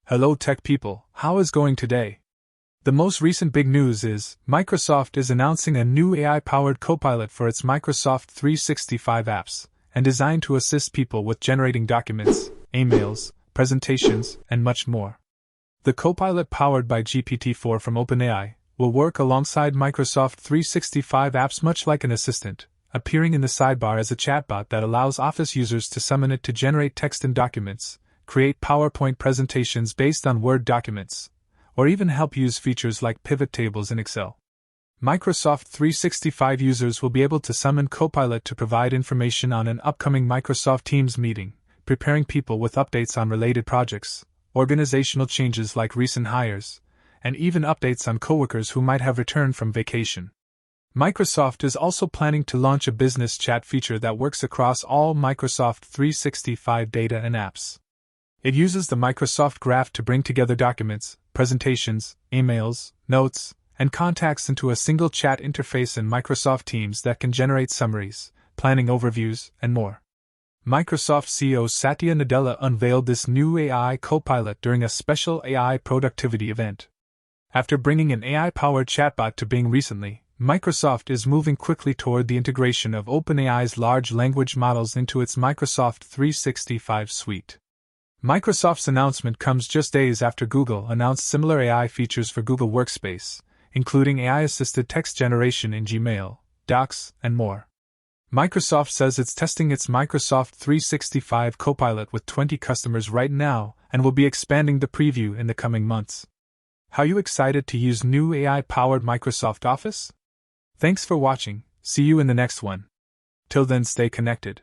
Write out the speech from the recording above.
Hello tech people, how is going today? The most recent big news is Microsoft is announcing a new AI-powered Copilot for its Microsoft 365 apps, and designed to assist people with generating documents, emails, presentations, and much more. The Copilot powered by GPT-4 from OpenAI will work alongside Microsoft 365 apps much like an assistant, appearing in the sidebar as a chatbot that allows Office users to summon it to generate text and documents, create PowerPoint presentations based on Word documents, or even help use features like pivot tables in Excel. Microsoft 365 users will be able to summon Copilot to provide information on an upcoming Microsoft Teams meeting, preparing people with updates on related projects, organizational changes like recent hires, and even updates on coworkers who might have returned from vacation. Microsoft is also planning to launch a business chat feature that works across all Microsoft 365 data and apps. It uses the Microsoft Graph to bring together documents, presentations, emails, notes, and contacts into a single chat interface in Microsoft Teams that can generate summaries, planning overviews, and more. Microsoft CEO Satya Nadella unveiled this new AI Copilot during a special AI productivity event. After bringing an AI-powered chatbot to Bing recently, Microsoft is moving quickly toward the integration of OpenAI's large language models into its Microsoft 365 suite. Microsoft's announcement comes just days after Google announced similar AI features for Google Workspace, including AI-assisted text generation in Gmail, Docs, and more. Microsoft says it's testing its Microsoft 365 Copilot with 20 customers right now and will be expanding the preview in the coming months. Are you excited to use new AI-powered Microsoft Office? Thanks for watching, see you in the next one. Till then, stay connected.